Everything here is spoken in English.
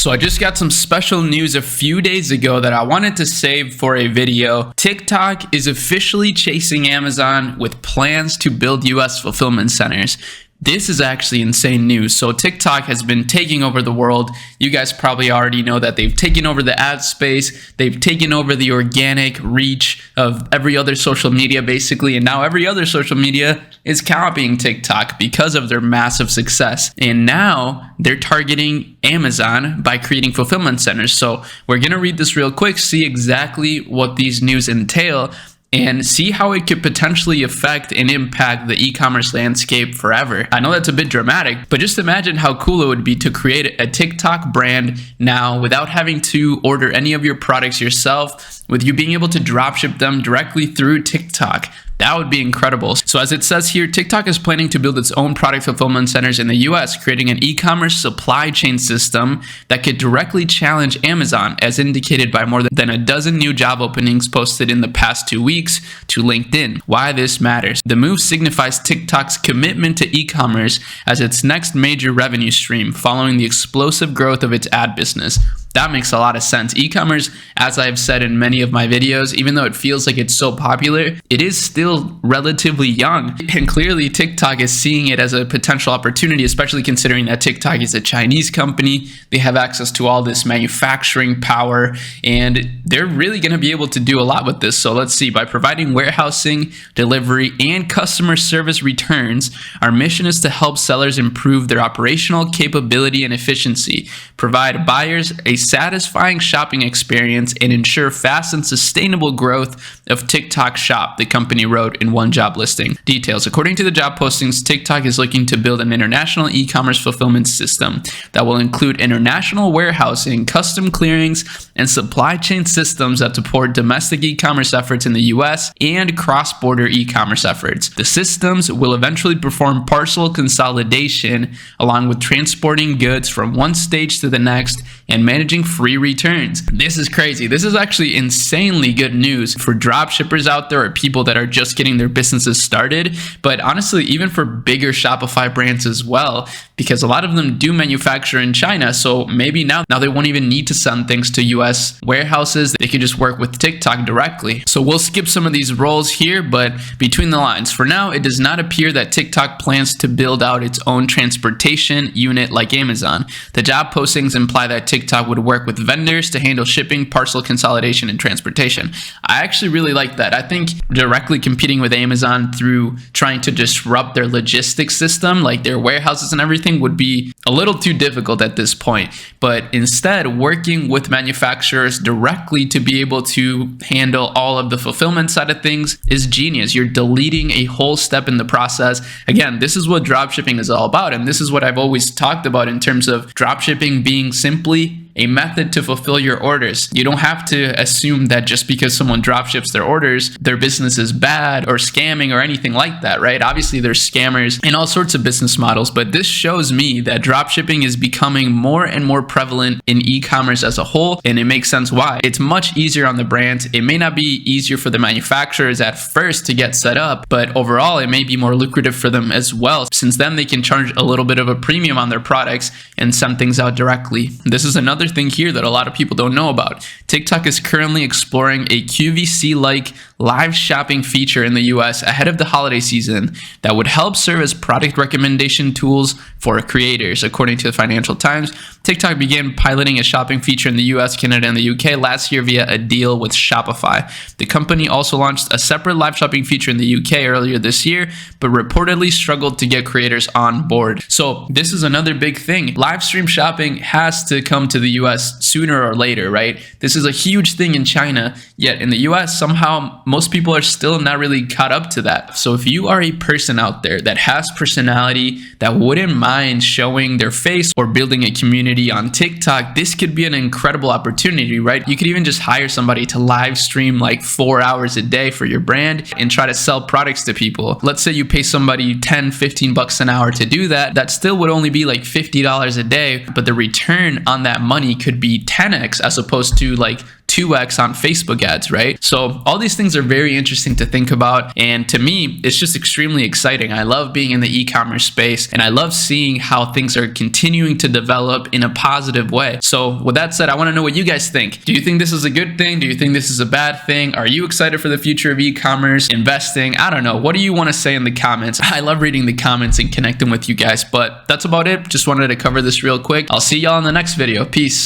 So I just got some special news a few days ago that I wanted to save for a video. TikTok is officially chasing Amazon with plans to build US fulfillment centers. This is actually insane news. So TikTok has been taking over the world. You guys probably already know that they've taken over the ad space. They've taken over the organic reach of every other social media basically. And now every other social media is copying TikTok because of their massive success. And now they're targeting Amazon by creating fulfillment centers. So we're going to read this real quick, see exactly what these news entail, and see how it could potentially affect and impact the e-commerce landscape forever. I know that's a bit dramatic, but just imagine how cool it would be to create a TikTok brand now without having to order any of your products yourself, with you being able to dropship them directly through TikTok. That would be incredible. So as it says here, TikTok is planning to build its own product fulfillment centers in the US, creating an e-commerce supply chain system that could directly challenge Amazon, as indicated by more than a dozen new job openings posted in the past 2 weeks to LinkedIn. Why this matters. The move signifies TikTok's commitment to e-commerce as its next major revenue stream, following the explosive growth of its ad business. That makes a lot of sense. E-commerce, as I've said in many of my videos, even though it feels like it's so popular, it is still relatively young. And clearly TikTok is seeing it as a potential opportunity, especially considering that TikTok is a Chinese company. They have access to all this manufacturing power, and they're really going to be able to do a lot with this. So let's see. By providing warehousing, delivery, and customer service returns, our mission is to help sellers improve their operational capability and efficiency, provide buyers a satisfying shopping experience, and ensure fast and sustainable growth of TikTok Shop, the company wrote in one job listing. Details. According to the job postings, TikTok is looking to build an international e-commerce fulfillment system that will include international warehousing, custom clearings, and supply chain systems that support domestic e-commerce efforts in the US and cross-border e-commerce efforts. The systems will eventually perform parcel consolidation along with transporting goods from one stage to the next and managing free returns. This is crazy. This is actually insanely good news for drop shippers out there or people that are just getting their businesses started, but honestly, even for bigger Shopify brands as well, because a lot of them do manufacture in China. So maybe now they won't even need to send things to US warehouses. They can just work with TikTok directly. So we'll skip some of these roles here, but between the lines, for now, it does not appear that TikTok plans to build out its own transportation unit like Amazon. The job postings imply that TikTok would work with vendors to handle shipping, parcel consolidation, and transportation. I actually really like that. I think directly competing with Amazon through trying to disrupt their logistics system, like their warehouses and everything, would be a little too difficult at this point. But instead, working with manufacturers directly to be able to handle all of the fulfillment side of things is genius. You're deleting a whole step in the process. Again, this is what dropshipping is all about. And this is what I've always talked about in terms of dropshipping being simply a method to fulfill your orders. You don't have to assume that just because someone dropships their orders, their business is bad or scamming or anything like that, right? Obviously, there's scammers and all sorts of business models, but this shows me that dropshipping is becoming more and more prevalent in e-commerce as a whole, and it makes sense why. It's much easier on the brands. It may not be easier for the manufacturers at first to get set up, but overall, it may be more lucrative for them as well, since then they can charge a little bit of a premium on their products and send things out directly. This is another thing here that a lot of people don't know about. TikTok is currently exploring a QVC-like live shopping feature in the US ahead of the holiday season that would help serve as product recommendation tools for creators. According to the Financial Times, TikTok began piloting a shopping feature in the US, Canada, and the UK last year via a deal with Shopify. The company also launched a separate live shopping feature in the UK earlier this year, but reportedly struggled to get creators on board. So this is another big thing. Live stream shopping has to come to the US sooner or later, right? This is a huge thing in China, yet in the US, somehow most people are still not really caught up to that. So if you are a person out there that has personality, that wouldn't mind showing their face or building a community on TikTok, this could be an incredible opportunity, right? You could even just hire somebody to live stream like 4 hours a day for your brand and try to sell products to people. Let's say you pay somebody 10, 15 bucks an hour to do that. That still would only be like $50 a day, but the return on that money could be 10x as opposed to like 2x on Facebook ads, right? So all these things are very interesting to think about. And to me, it's just extremely exciting. I love being in the e-commerce space, and I love seeing how things are continuing to develop in a positive way. So with that said, I want to know what you guys think. Do you think this is a good thing? Do you think this is a bad thing? Are you excited for the future of e-commerce, investing? I don't know. What do you want to say in the comments? I love reading the comments and connecting with you guys, but that's about it. Just wanted to cover this real quick. I'll see y'all in the next video. Peace.